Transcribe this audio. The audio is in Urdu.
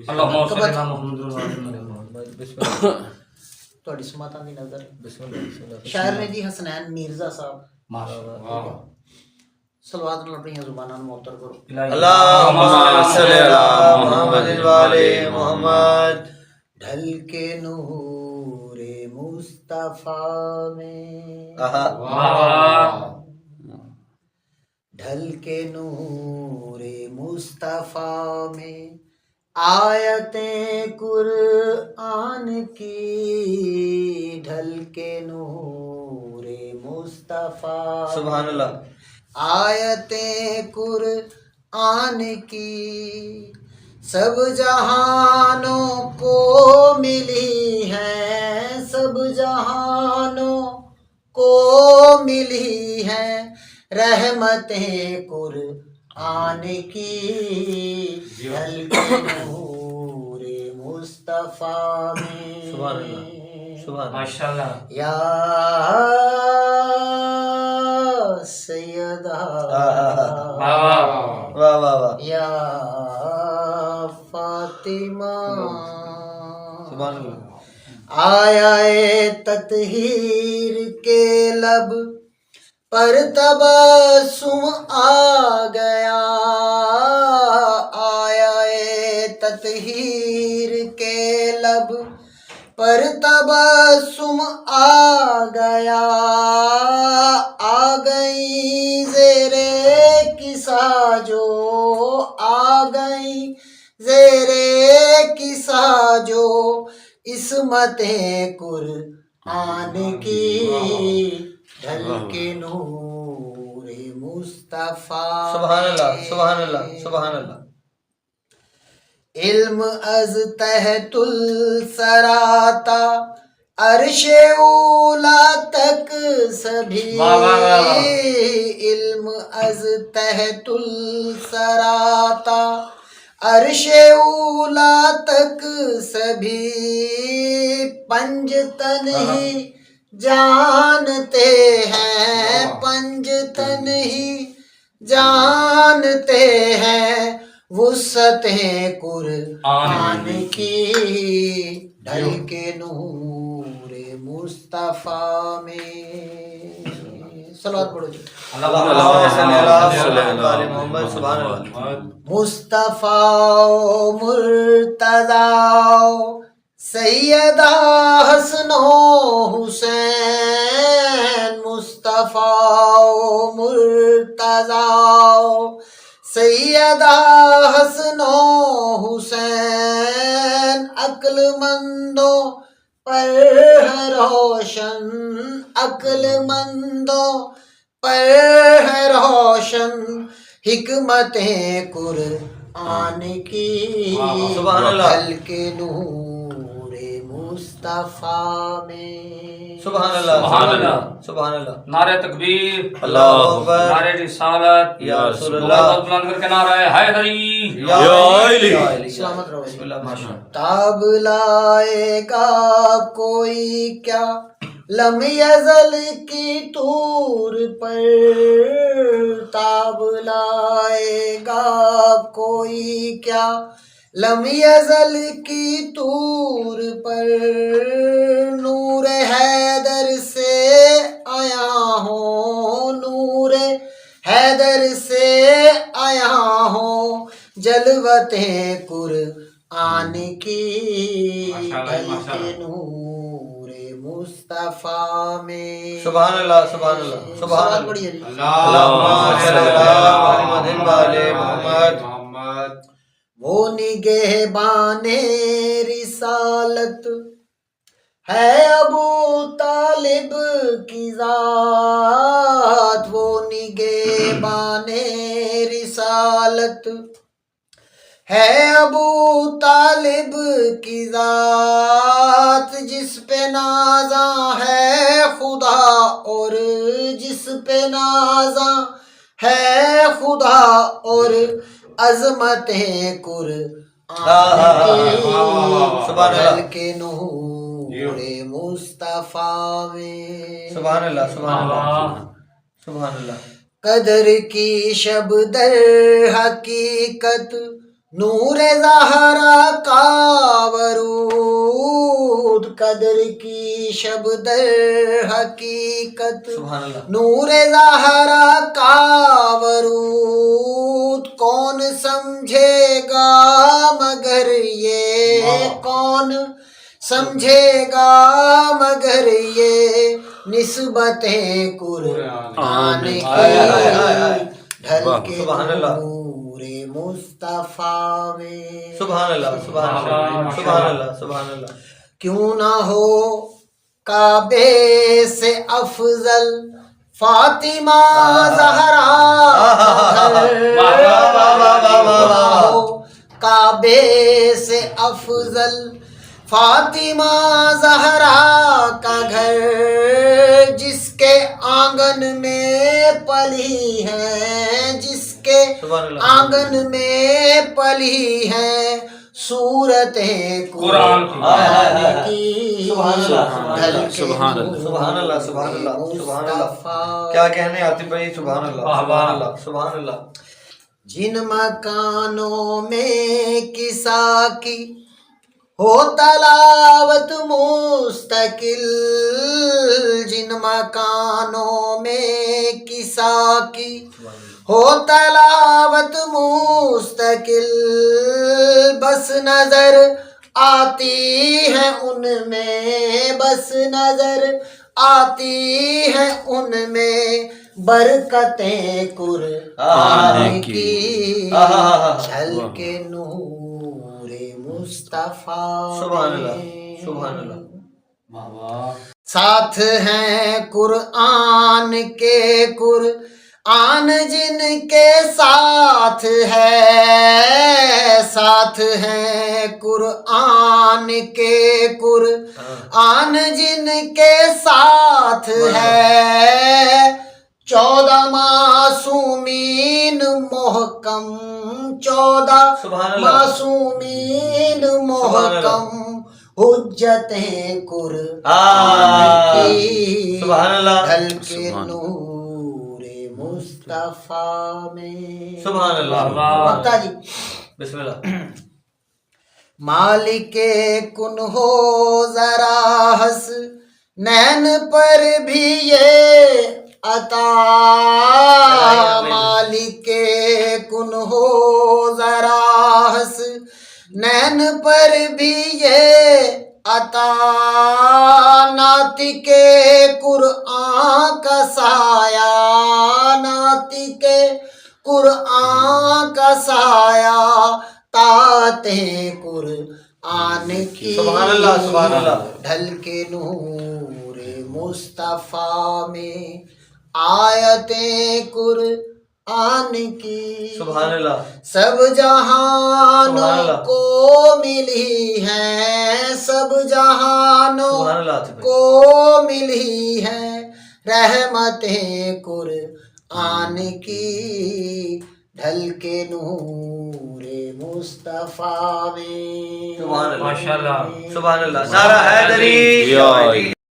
اللهم صل على محمد وعلى بسم اللہ ਤੁਹਾਡੀ ਸਮਾਤਾਂ ਦੀ ਨਜ਼ਰ بسم اللہ بسم اللہ ਸ਼ਾਇਰ ਨੇ ਜੀ ਹਸਨੈਨ ਮਿਰਜ਼ਾ ਸਾਹਿਬ ماشاءاللہ ਸਲਵਾਤ ਨਾਲ ਆਪਣੀਆਂ ਜ਼ੁਬਾਨਾਂ ਨੂੰ ਮੁਅੱਤਰ ਕਰੋ اللہم صلی علی محمد وآل محمد ڈھل کے نور مصطفیٰ میں ڈھل کے نور مصطفیٰ میں آیتیں قرآن کی ڈھل کے نور مصطفیٰ سبحان اللہ آیتیں قرآن کی سب جہانوں کو ملی ہیں سب جہانوں کو ملی ہیں رحمتیں قرآن کی ڈھل کے نور مصطفیٰ میں سبحان اللہ سبحان اللہ ماشاءاللہ یا سیدہ واہ واہ واہ یا فاطمہ سبحان اللہ آیا اے تطہیر کے لب پر تبسم آ گیا آیا اے تطہیر کے لب پر تبسم آ گیا آ گئی زیرے کسا جو آ گئی زیرے کسا جو عصمتیں قرآن کی ڈھل کے نور مصطفیٰ سبحان اللہ سبحان اللہ سبحان اللہ علم از تحت السراتا عرش اولا تک سبھی علم از تحت السراتا عرش اولا تک سبھی پنجتن ہی جانتے ہیں پنجتن ہی جانتے ہیں وسعتیں قرآن کی ڈھل کے نور مصطفیٰ میں صلوات پڑھو جی اللہم صلی علی محمد سبحان اللہ مصطفیٰ مرتضیٰ سیدہ حسن و حسین مصطفیٰ مرتضیٰ سیدہ حسن و حسین عقل مندوں پر ہے روشن عقل مندوں پر ہے روشن حکمتیں قرآن کی سبحان اللہ ڈھل کے نور مصطفیٰ میں سبحان اللہ سبحان اللہ سبحان اللہ نعرہ تکبیر اللہ اکبر نعرہ رسالت یا رسول اللہ بلند کر کے نعرہ حیدری یا علی سلامت رہو بسم اللہ ماشاء تاب لائے گا کوئی کیا لم یزل کی طور پر تاب لائے گا کوئی کیا لم یزل کی طور پر نور حیدر سے آیا ہوں نور حیدر سے آیا ہوں جلوتیں قرآن کی ڈھل کے نور مصطفیٰ میں سبحان اللہ سبحان اللہ سبحان اللہ پڑھیے جی اللہم صلی علی محمد وآل محمد وہ نگہبان رسالت ہے ابو طالب کی ذات وہ نگہبان رسالت ہے ابو طالب کی ذات جس پہ نازاں ہے خدا اور جس پہ نازاں ہے خدا اور عظمتیں قرآن ڈھل کے نور مصطفیٰ میں سبحان اللہ سبحان اللہ سبحان اللہ قدر کی شب در حقیقت نور زہرا کا قدر کی شب در حقیقت سبحان اللہ نور ظاہرہ کا ورود کون سمجھے گا مگر یہ کون سمجھے گا مگر یہ نسبتیں قرآن کی ڈھل کے سبحان اللہ نور مصطفیٰ میں سبحان اللہ سبحان اللہ سبحان اللہ سبحان اللہ کیوں نہ ہو کعبے سے افضل فاطمہ زہرا کعبے سے افضل فاطمہ زہرا کا گھر جس کے آنگن میں پلی ہے جس کے آنگن میں پلی ہے صورتیں قرآن کی ڈھل کے سبحان اللہ سبحان اللہ سبحان اللہ کیا کہنے عاطف بھائی سبحان اللہ سبحان اللہ سبحان اللہ جن مکانوں میں کسا کی ہو تلاوت مستقل جن مکانوں میں کسا کی ہو تلاوت مستقل بس نظر آتی ہے ان میں بس نظر آتی ہے ان میں برکتیں قرآن کی چھل کے نور مصطفیٰ سبحان اللہ سبحان اللہ ساتھ ہیں قرآن کے قرآن جن کے ساتھ ہے ساتھ ہیں قرآن کے قرآن جن کے ساتھ ہے 14 معصومین محکم 14 معصومین محکم حجتیں قرآن کی سبحان اللہ ڈھل کے نور مصطفیٰ میں سبحان اللہ وقتا جی بسم اللہ مالک کن ہو ذرا حس نین پر بھی یہ عطا مالک کن ہو ذرا حس نین پر بھی یہ عطا ناطق قرآن کا سایہ ناطق قرآن کا سایہ طاعتیں قرآن کی سبحان اللہ سبحان اللہ ڈھل کے نور مصطفیٰ میں آیتیں قرآن کی سبحان اللہ سب جہانوں کو ملی ہیں سب جہانوں کو ملی ہیں رحمتیں قرآن کی ڈھل کے نور مصطفیٰ میں سبحان اللہ ماشاءاللہ سبحان اللہ نعرہ حیدری